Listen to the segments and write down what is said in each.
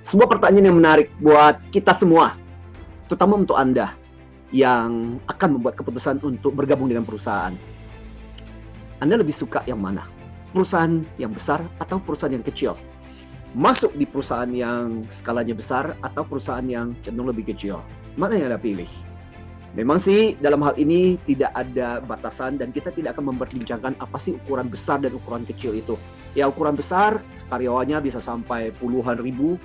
Sebuah pertanyaan yang menarik buat kita semua, terutama untuk Anda yang akan membuat keputusan untuk bergabung dengan perusahaan. Anda lebih suka yang mana? Perusahaan yang besar atau perusahaan yang kecil? Masuk di perusahaan yang skalanya besar atau perusahaan yang cenderung lebih kecil? Mana yang Anda pilih? Memang sih dalam hal ini tidak ada batasan dan kita tidak akan memperbincangkan apa sih ukuran besar dan ukuran kecil itu. Ya, ukuran besar karyawannya bisa sampai puluhan ribu.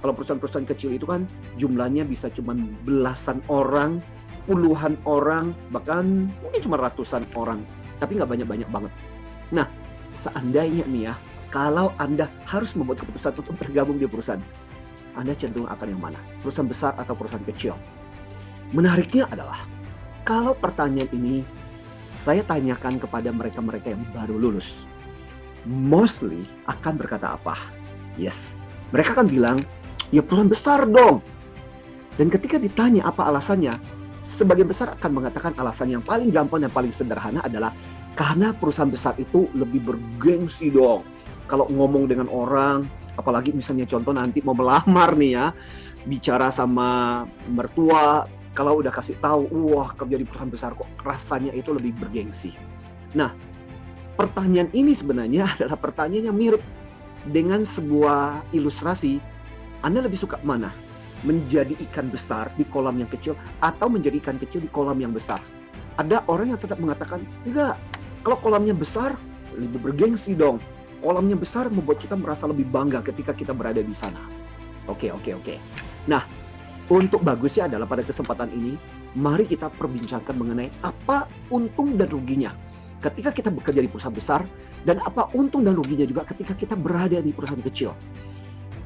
Kalau perusahaan-perusahaan kecil itu kan jumlahnya bisa cuma belasan orang, puluhan orang, bahkan mungkin cuma ratusan orang. Tapi nggak banyak-banyak banget. Nah, seandainya nih ya, kalau Anda harus membuat keputusan untuk bergabung di perusahaan, Anda cenderung akan yang mana? Perusahaan besar atau perusahaan kecil? Menariknya adalah, kalau pertanyaan ini saya tanyakan kepada mereka-mereka yang baru lulus, mostly akan berkata apa? Yes, mereka akan bilang, ya perusahaan besar dong. Dan ketika ditanya apa alasannya, sebagian besar akan mengatakan alasan yang paling gampang dan paling sederhana adalah karena perusahaan besar itu lebih bergengsi dong. Kalau ngomong dengan orang, apalagi misalnya contoh nanti mau melamar nih ya, bicara sama mertua, kalau udah kasih tahu, wah kerja di perusahaan besar kok rasanya itu lebih bergengsi. Nah, pertanyaan ini sebenarnya adalah pertanyaan yang mirip dengan sebuah ilustrasi. Anda lebih suka mana? Menjadi ikan besar di kolam yang kecil atau menjadi ikan kecil di kolam yang besar? Ada orang yang tetap mengatakan, enggak, kalau kolamnya besar lebih bergengsi dong. Kolamnya besar membuat kita merasa lebih bangga ketika kita berada di sana. Oke. Nah, untuk bagusnya adalah pada kesempatan ini, mari kita perbincangkan mengenai apa untung dan ruginya ketika kita bekerja di perusahaan besar, dan apa untung dan ruginya juga ketika kita berada di perusahaan kecil.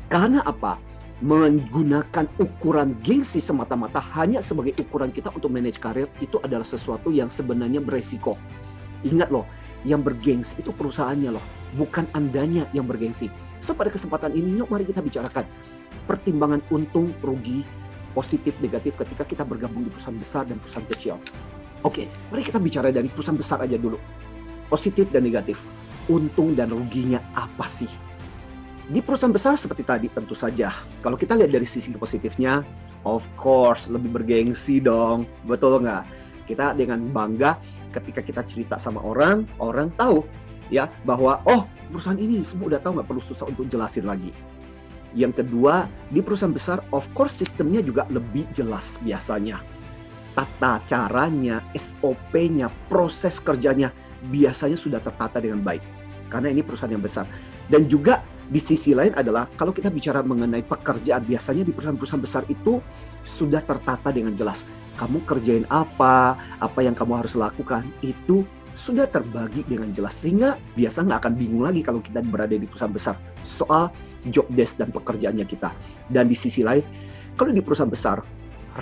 Karena apa? Menggunakan ukuran gengsi semata-mata hanya sebagai ukuran kita untuk manage karir itu adalah sesuatu yang sebenarnya beresiko. Ingat loh, yang bergengsi itu perusahaannya loh, bukan Andanya yang bergengsi. So pada kesempatan ini, yuk mari kita bicarakan pertimbangan untung, rugi, positif, negatif ketika kita bergabung di perusahaan besar dan perusahaan kecil. Oke, mari kita bicara dari perusahaan besar aja dulu. Positif dan negatif. Untung dan ruginya apa sih? Di perusahaan besar seperti tadi tentu saja. Kalau kita lihat dari sisi positifnya, of course lebih bergengsi dong. Betul nggak? Kita dengan bangga ketika kita cerita sama orang, orang tahu ya bahwa oh perusahaan ini semua udah tahu, nggak perlu susah untuk jelasin lagi. Yang kedua, di perusahaan besar, of course sistemnya juga lebih jelas biasanya. Tata caranya, SOP-nya, proses kerjanya biasanya sudah tertata dengan baik. Karena ini perusahaan yang besar. Dan juga di sisi lain adalah, kalau kita bicara mengenai pekerjaan, biasanya di perusahaan-perusahaan besar itu sudah tertata dengan jelas. Kamu kerjain apa yang kamu harus lakukan, itu sudah terbagi dengan jelas. Sehingga biasa nggak akan bingung lagi kalau kita berada di perusahaan besar soal job desk dan pekerjaannya kita. Dan di sisi lain, kalau di perusahaan besar,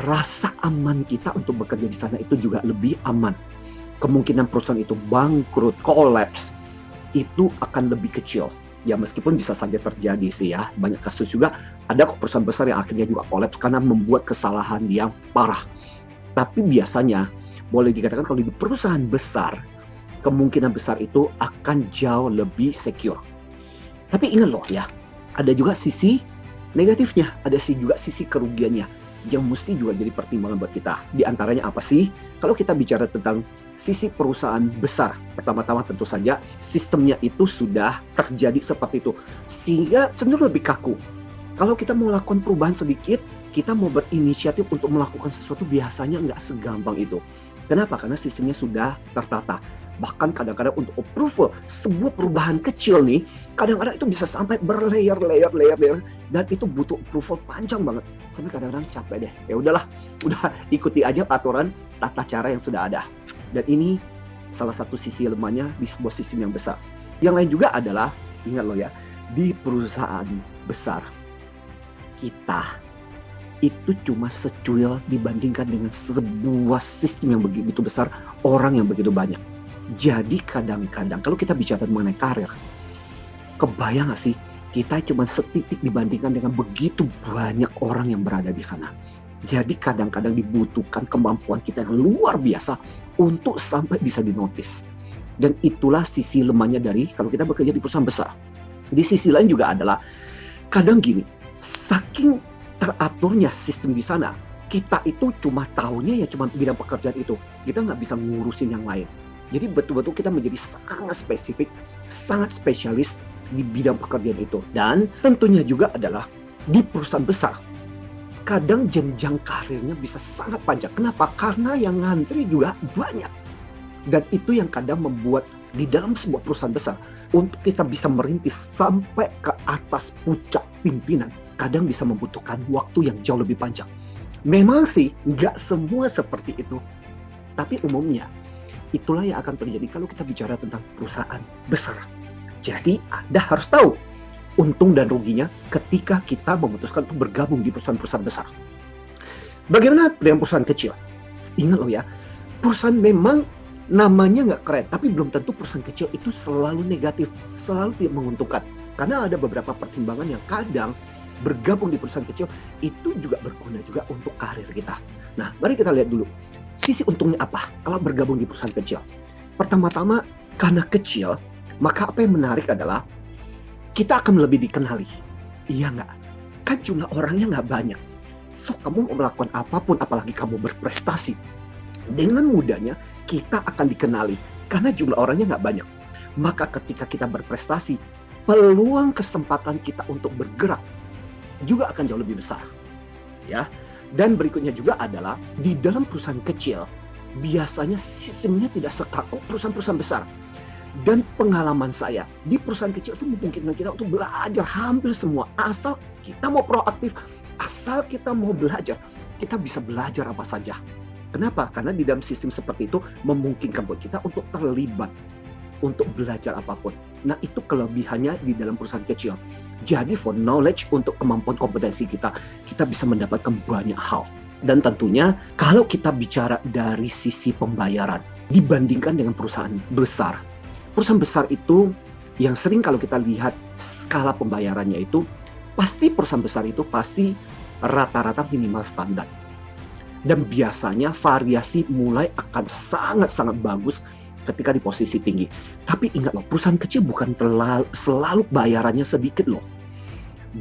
rasa aman kita untuk bekerja di sana itu juga lebih aman. Kemungkinan perusahaan itu bangkrut, collapse, itu akan lebih kecil. Ya meskipun bisa saja terjadi sih ya, banyak kasus juga ada kok perusahaan besar yang akhirnya juga collapse karena membuat kesalahan yang parah. Tapi biasanya boleh dikatakan kalau di perusahaan besar, kemungkinan besar itu akan jauh lebih secure. Tapi ingat loh ya, ada juga sisi negatifnya, ada juga sisi kerugiannya yang mesti juga jadi pertimbangan buat kita. Di antaranya apa sih? Kalau kita bicara tentang sisi perusahaan besar, pertama-tama tentu saja sistemnya itu sudah terjadi seperti itu, sehingga cenderung lebih kaku. Kalau kita mau melakukan perubahan sedikit, kita mau berinisiatif untuk melakukan sesuatu biasanya nggak segampang itu. Kenapa? Karena sistemnya sudah tertata. Bahkan kadang-kadang untuk approval sebuah perubahan kecil nih, kadang-kadang itu bisa sampai berlayer dan itu butuh approval panjang banget. Sampai kadang-kadang capek deh. Ya udahlah, udah ikuti aja aturan tata cara yang sudah ada. Dan ini salah satu sisi lemahnya di sebuah sistem yang besar. Yang lain juga adalah, ingat loh ya, di perusahaan besar kita itu cuma secuil dibandingkan dengan sebuah sistem yang begitu besar, orang yang begitu banyak. Jadi kadang-kadang kalau kita bicara mengenai karir, kebayang gak sih kita cuma setitik dibandingkan dengan begitu banyak orang yang berada di sana. Jadi kadang-kadang dibutuhkan kemampuan kita yang luar biasa untuk sampai bisa dinotis. Dan itulah sisi lemahnya dari kalau kita bekerja di perusahaan besar. Di sisi lain juga adalah kadang gini, Saking teraturnya sistem di sana, kita itu cuma tahunya ya cuma bidang pekerjaan itu. Kita nggak bisa ngurusin yang lain. Jadi betul-betul kita menjadi sangat spesifik, sangat spesialis di bidang pekerjaan itu. Dan tentunya juga adalah di perusahaan besar. Kadang jenjang karirnya bisa sangat panjang. Kenapa? Karena yang ngantri juga banyak. Dan itu yang kadang membuat di dalam sebuah perusahaan besar, untuk kita bisa merintis sampai ke atas puncak pimpinan, kadang bisa membutuhkan waktu yang jauh lebih panjang. Memang sih nggak semua seperti itu, tapi umumnya itulah yang akan terjadi kalau kita bicara tentang perusahaan besar. Jadi Anda harus tahu untung dan ruginya ketika kita memutuskan untuk bergabung di perusahaan-perusahaan besar. Bagaimana dengan perusahaan kecil? Ingat loh ya, perusahaan memang namanya nggak keren, tapi belum tentu perusahaan kecil itu selalu negatif, selalu tidak menguntungkan. Karena ada beberapa pertimbangan yang kadang bergabung di perusahaan kecil itu juga berguna juga untuk karir kita. Nah, mari kita lihat dulu sisi untungnya apa kalau bergabung di perusahaan kecil. Pertama-tama, karena kecil, maka apa yang menarik adalah kita akan lebih dikenali. Iya nggak? Kan jumlah orangnya nggak banyak. So, kamu mau melakukan apapun, apalagi kamu berprestasi, dengan mudahnya kita akan dikenali karena jumlah orangnya nggak banyak. Maka ketika kita berprestasi, peluang kesempatan kita untuk bergerak juga akan jauh lebih besar. Ya. Dan berikutnya juga adalah di dalam perusahaan kecil, biasanya sistemnya tidak sekaku perusahaan-perusahaan besar. Dan pengalaman saya di perusahaan kecil itu memungkinkan kita untuk belajar hampir semua. Asal kita mau proaktif, asal kita mau belajar, kita bisa belajar apa saja. Kenapa? Karena di dalam sistem seperti itu memungkinkan buat kita untuk terlibat, untuk belajar apapun. Nah, itu kelebihannya di dalam perusahaan kecil. Jadi for knowledge, untuk kemampuan kompetensi kita bisa mendapatkan banyak hal. Dan tentunya kalau kita bicara dari sisi pembayaran dibandingkan dengan perusahaan besar itu yang sering kalau kita lihat skala pembayarannya itu pasti perusahaan besar itu pasti rata-rata minimal standar. Dan biasanya variasi mulai akan sangat-sangat bagus ketika di posisi tinggi. Tapi ingat loh, perusahaan kecil bukan selalu bayarannya sedikit loh.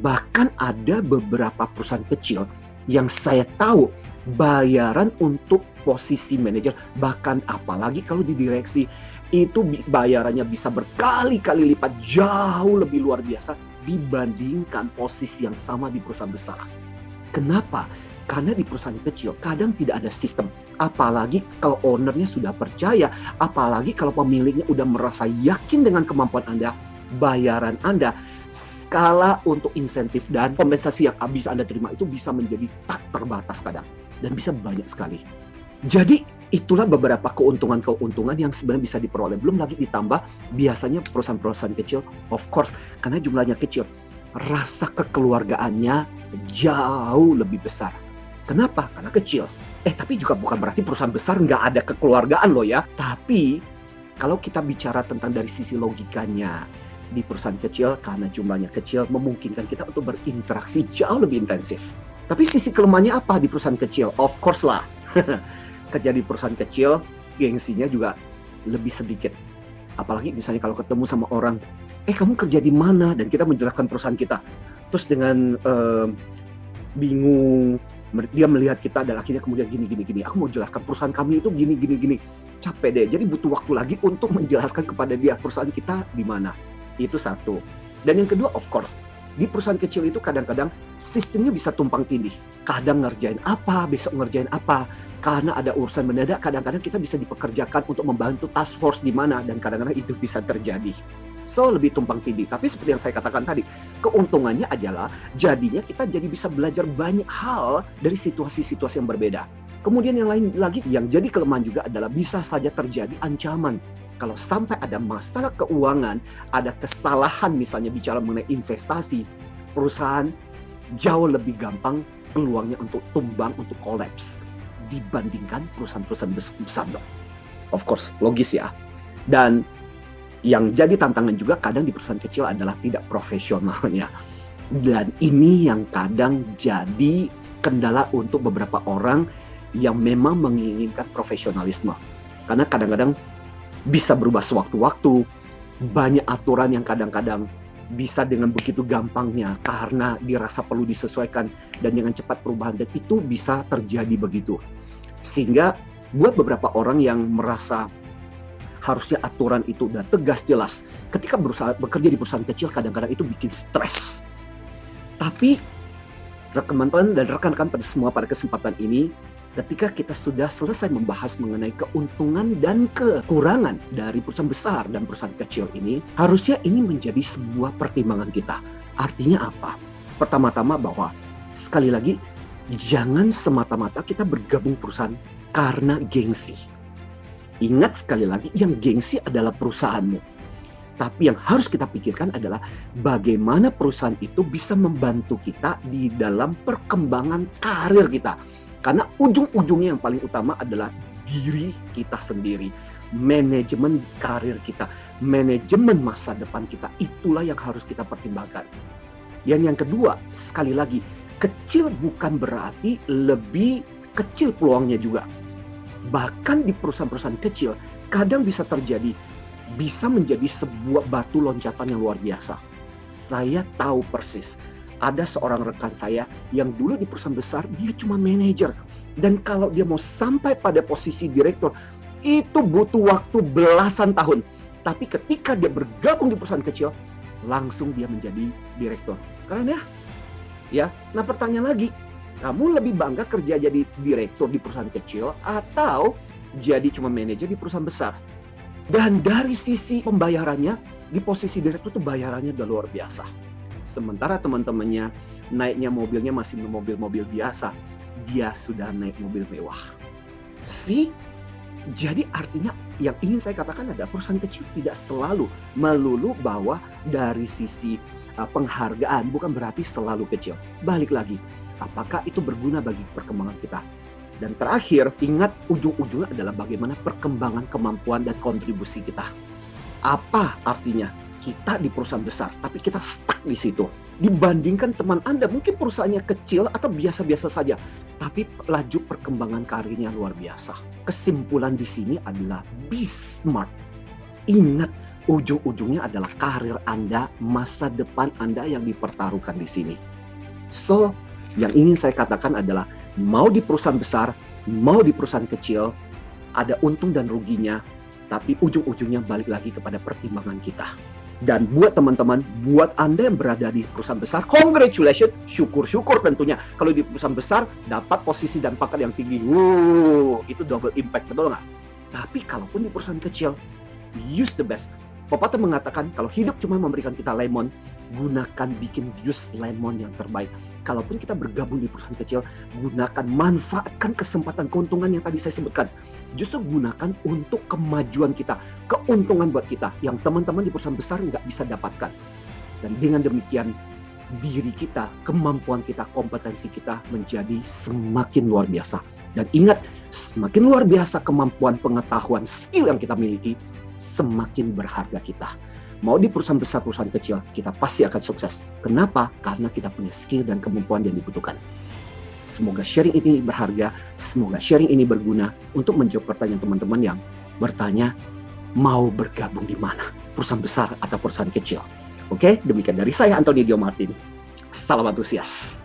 Bahkan ada beberapa perusahaan kecil yang saya tahu bayaran untuk posisi manajer, bahkan apalagi kalau di direksi, itu bayarannya bisa berkali-kali lipat jauh lebih luar biasa dibandingkan posisi yang sama di perusahaan besar. Kenapa? Karena di perusahaan kecil kadang tidak ada sistem. Apalagi kalau ownernya sudah percaya, apalagi kalau pemiliknya udah merasa yakin dengan kemampuan Anda, bayaran Anda, skala untuk insentif dan kompensasi yang bisa Anda terima itu bisa menjadi tak terbatas kadang. Dan bisa banyak sekali. Jadi itulah beberapa keuntungan-keuntungan yang sebenarnya bisa diperoleh. Belum lagi ditambah biasanya perusahaan-perusahaan kecil, of course, karena jumlahnya kecil, rasa kekeluargaannya jauh lebih besar. Kenapa? Karena kecil. Tapi juga bukan berarti perusahaan besar nggak ada kekeluargaan loh ya. Tapi kalau kita bicara tentang dari sisi logikanya, di perusahaan kecil karena jumlahnya kecil memungkinkan kita untuk berinteraksi jauh lebih intensif. Tapi sisi kelemahannya apa di perusahaan kecil? Of course lah. Kerja di perusahaan kecil, gengsinya juga lebih sedikit. Apalagi misalnya kalau ketemu sama orang, kamu kerja di mana? Dan kita menjelaskan perusahaan kita. Terus dengan bingung, dia melihat kita dan akhirnya kemudian gini. Aku mau jelaskan perusahaan kami itu gini. Capek deh. Jadi butuh waktu lagi untuk menjelaskan kepada dia perusahaan kita di mana. Itu satu. Dan yang kedua, of course, di perusahaan kecil itu kadang-kadang sistemnya bisa tumpang tindih. Kadang ngerjain apa, besok ngerjain apa. Karena ada urusan mendadak, kadang-kadang kita bisa dipekerjakan untuk membantu task force di mana, dan kadang-kadang itu bisa terjadi. So, lebih tumpang tindih. Tapi seperti yang saya katakan tadi, keuntungannya adalah jadinya kita jadi bisa belajar banyak hal dari situasi-situasi yang berbeda. Kemudian yang lain lagi, yang jadi kelemahan juga adalah bisa saja terjadi ancaman. Kalau sampai ada masalah keuangan, ada kesalahan misalnya bicara mengenai investasi, perusahaan jauh lebih gampang peluangnya untuk tumbang, untuk kolaps dibandingkan perusahaan-perusahaan besar. Of course, logis ya. Dan yang jadi tantangan juga kadang di perusahaan kecil adalah tidak profesionalnya. Dan ini yang kadang jadi kendala untuk beberapa orang yang memang menginginkan profesionalisme. Karena kadang-kadang bisa berubah sewaktu-waktu, banyak aturan yang kadang-kadang bisa dengan begitu gampangnya karena dirasa perlu disesuaikan dan dengan cepat perubahan, dan itu bisa terjadi begitu. Sehingga buat beberapa orang yang merasa harusnya aturan itu udah tegas jelas, ketika bekerja di perusahaan kecil kadang-kadang itu bikin stres. Tapi teman-teman dan rekan-rekan pada kesempatan ini, ketika kita sudah selesai membahas mengenai keuntungan dan kekurangan dari perusahaan besar dan perusahaan kecil ini, harusnya ini menjadi sebuah pertimbangan kita. Artinya apa? Pertama-tama bahwa sekali lagi, jangan semata-mata kita bergabung perusahaan karena gengsi. Ingat sekali lagi, yang gengsi adalah perusahaanmu. Tapi yang harus kita pikirkan adalah bagaimana perusahaan itu bisa membantu kita di dalam perkembangan karir kita. Karena ujung-ujungnya yang paling utama adalah diri kita sendiri. Manajemen karir kita, manajemen masa depan kita, itulah yang harus kita pertimbangkan. Dan yang kedua, sekali lagi, kecil bukan berarti lebih kecil peluangnya juga. Bahkan di perusahaan-perusahaan kecil, kadang bisa terjadi, bisa menjadi sebuah batu loncatan yang luar biasa. Saya tahu persis, ada seorang rekan saya yang dulu di perusahaan besar, dia cuma manajer. Dan kalau dia mau sampai pada posisi direktur, itu butuh waktu belasan tahun. Tapi ketika dia bergabung di perusahaan kecil, langsung dia menjadi direktur. Keren ya? Ya. Nah pertanyaan lagi, kamu lebih bangga kerja jadi direktur di perusahaan kecil atau jadi cuma manajer di perusahaan besar? Dan dari sisi pembayarannya, di posisi direktur itu bayarannya udah luar biasa. Sementara teman-temannya naiknya mobilnya masih mobil-mobil biasa, dia sudah naik mobil mewah. Jadi artinya yang ingin saya katakan adalah perusahaan kecil tidak selalu melulu bahwa dari sisi penghargaan, bukan berarti selalu kecil. Balik lagi, apakah itu berguna bagi perkembangan kita? Dan terakhir, ingat ujung-ujungnya adalah bagaimana perkembangan kemampuan dan kontribusi kita. Apa artinya? Kita di perusahaan besar, tapi kita stuck di situ. Dibandingkan teman Anda, mungkin perusahaannya kecil atau biasa-biasa saja, tapi laju perkembangan karirnya luar biasa. Kesimpulan di sini adalah be smart. Ingat, ujung-ujungnya adalah karir Anda, masa depan Anda yang dipertaruhkan di sini. So, yang ingin saya katakan adalah, mau di perusahaan besar, mau di perusahaan kecil, ada untung dan ruginya, tapi ujung-ujungnya balik lagi kepada pertimbangan kita. Dan buat teman-teman, buat Anda yang berada di perusahaan besar, congratulations, syukur-syukur tentunya. Kalau di perusahaan besar, dapat posisi dan pangkat yang tinggi. Itu double impact, betul nggak? Tapi kalaupun di perusahaan kecil, use the best. Pepatah mengatakan, kalau hidup cuma memberikan kita lemon, gunakan bikin jus lemon yang terbaik. Kalaupun kita bergabung di perusahaan kecil, gunakan, manfaatkan kesempatan keuntungan yang tadi saya sebutkan. Justru gunakan untuk kemajuan kita, keuntungan buat kita, yang teman-teman di perusahaan besar nggak bisa dapatkan. Dan dengan demikian, diri kita, kemampuan kita, kompetensi kita menjadi semakin luar biasa. Dan ingat, semakin luar biasa kemampuan, pengetahuan, skill yang kita miliki, semakin berharga kita. Mau di perusahaan besar, perusahaan kecil, kita pasti akan sukses. Kenapa? Karena kita punya skill dan kemampuan yang dibutuhkan. Semoga sharing ini berharga, semoga sharing ini berguna untuk menjawab pertanyaan teman-teman yang bertanya, mau bergabung di mana? Perusahaan besar atau perusahaan kecil? Oke, demikian dari saya, Anthony Dio Martin. Salam antusias.